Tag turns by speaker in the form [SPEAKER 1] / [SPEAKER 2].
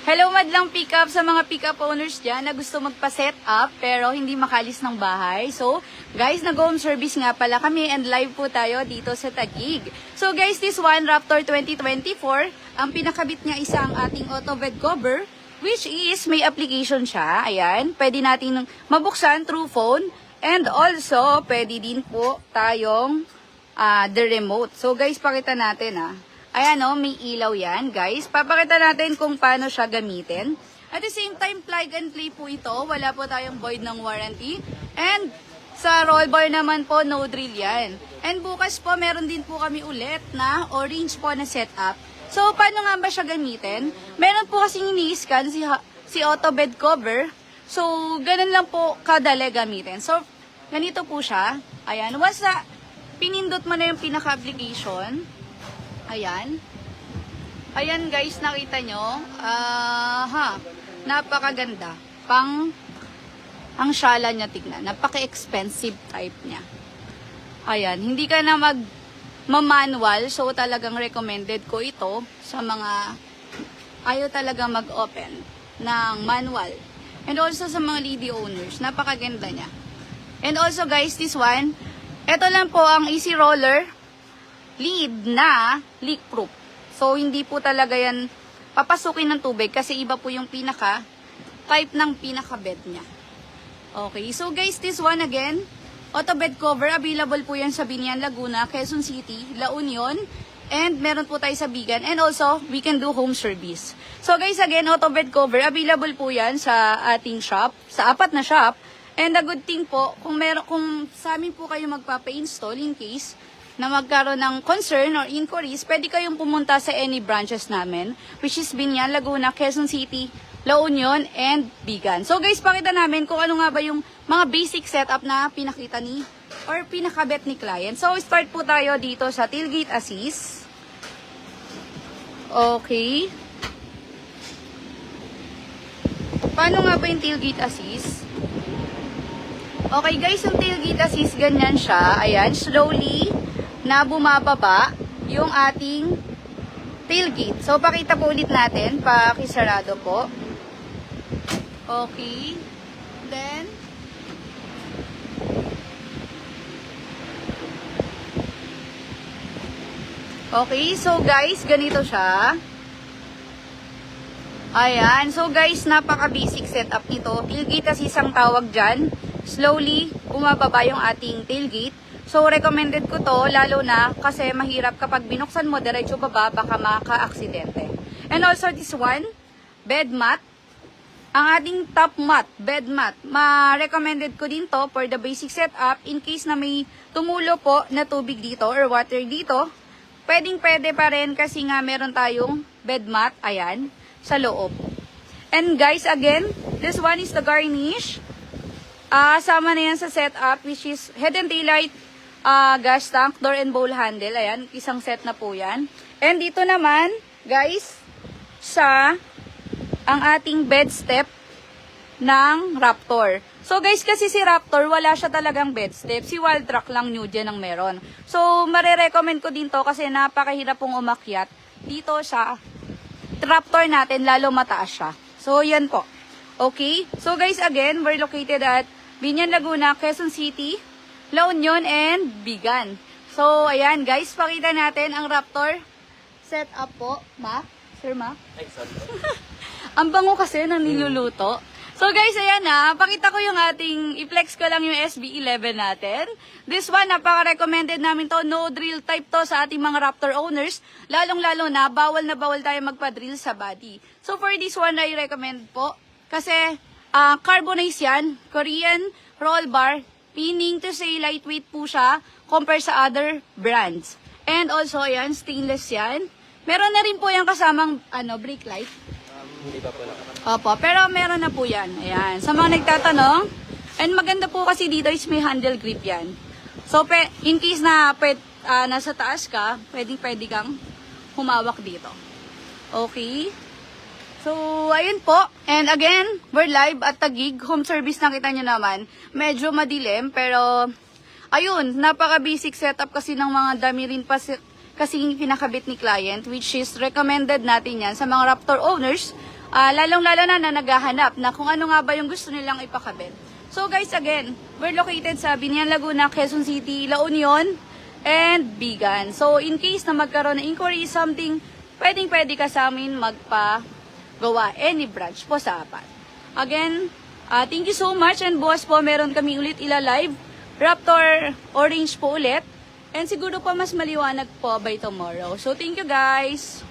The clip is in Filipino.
[SPEAKER 1] Hello madlang pick-up sa mga pick-up owners dyan na gusto magpa-set up pero hindi makalis ng bahay. So, guys, nag-home service nga pala kami and live po tayo dito sa Taguig. So, guys, this one, Raptor 2024, ang pinakabit niya isang ating auto bed cover, which is may application siya. Ayan, pwede natin mabuksan through phone and also pwede din po tayong the remote. So, guys, pakita natin Ayan may ilaw yan, guys. Papakita natin kung paano siya gamitin. At the same time, plug and play po ito. Wala po tayong void ng warranty. And sa roll bar naman po, no drill yan. And bukas po, meron din po kami ulit na orange po na setup. So, paano nga ba siya gamitin? Meron po kasing ini-scan si auto bed cover. So, ganun lang po kadali gamitin. So, ganito po siya. Ayan, once na pinindot mo na yung pinaka-application, ayan. Ayan guys, nakita nyo. Napakaganda. Ang shala niya tignan. Napaka-expensive type niya. Ayan, hindi ka na mag-manual. So talagang recommended ko ito sa mga ayaw talaga mag-open ng manual. And also sa mga lady owners. Napakaganda niya. And also guys, this one, ito lang po ang easy roller lead na leak-proof. So, hindi po talaga yan papasukin ng tubig kasi iba po yung type ng pinaka-bed niya. Okay, so guys, this one again, auto bed cover, available po yan sa Binian, Laguna, Quezon City, La Union, and meron po tayo sa Bigan, and also, we can do home service. So guys, again, auto bed cover, available po yan sa ating shop, sa 4 na shop, and the good thing po, kung sa amin po kayo magpapa-install in case na magkaroon ng concern or inquiries, pwede kayong pumunta sa any branches namin, which is Binian, Laguna, Quezon City, La Union, and Bigan. So guys, pakita namin kung ano nga ba yung mga basic setup na pinakita or pinakabet ni client. So start po tayo dito sa tailgate assist. Okay. Paano nga ba yung tailgate assist? Okay guys, yung tailgate assist, ganyan siya. Ayan, slowly na bumababa yung ating tailgate. So, pakita po ulit natin. Pakisarado po. Okay. Then, okay. So, guys, ganito siya. Ayan. So, guys, napaka-basic setup nito. Tailgate as isang tawag dyan. Slowly, bumababa yung ating tailgate. So, recommended ko to, lalo na kasi mahirap kapag binuksan mo, diretso baba, baka maka-aksidente. And also this one, bed mat. Ang ating top mat, bed mat, ma-recommended ko din to for the basic setup in case na may tumulo po na tubig dito or water dito. Pwedeng-pwede pa rin kasi nga meron tayong bed mat, ayan, sa loob. And guys, again, this one is the garnish. Sama na yan sa setup, which is head and tail light, gas tank, door and bowl handle. Ayan, isang set na po yan. And dito naman, guys, ang ating bed step ng Raptor. So guys, kasi si Raptor, wala siya talagang bed step. Si Wildtrak lang new gen ang meron. So, marirecommend ko din to kasi napakahirap pong umakyat dito sa Raptor natin, lalo mataas siya. So, yan po. Okay? So guys, again, we're located at Binian, Laguna, Quezon City, La Union, and Bigan. So, ayan guys, pakita natin ang Raptor setup po. Sir Ma?
[SPEAKER 2] Ay, sorry.
[SPEAKER 1] Ang bango kasi ng niluluto. So guys, ayan pakita ko yung i-flex ko lang yung SB11 natin. This one, napaka-recommended namin to. No drill type to sa ating mga Raptor owners. Lalong-lalo na bawal tayo magpa-drill sa body. So for this one, I recommend po. Kasi carbonize yan, Korean roll bar, meaning to say lightweight po siya compare sa other brands. And also, ayan, stainless yan. Meron na rin po yung kasamang brake light.
[SPEAKER 2] Hindi pa po nakakita.
[SPEAKER 1] Opo, pero meron na po yan. Ayan, sa mga nagtatanong, and maganda po kasi dito is may handle grip yan. So, in case na nasa taas ka, pwede kang humawak dito. Okay? So, ayun po. And again, we're live at Taguig. Home service nakita nyo naman. Medyo madilim, pero ayun, napaka-basic setup kasi ng mga dami rin kasi pinakabit ni client, which is recommended natin yan sa mga Raptor owners lalong-lalo na naghahanap na kung ano nga ba yung gusto nilang ipakabit. So guys, again, we're located sa Binian, Laguna, Quezon City, La Union, and Bigan. So in case na magkaroon ng inquiry something, pwedeng-pwede ka sa amin magpagawa any branch po sa apat. Again, thank you so much, and boss po, meron kami ulit ila-live. Raptor Orange po ulit. And siguro pa mas maliwanag po by tomorrow. So thank you guys!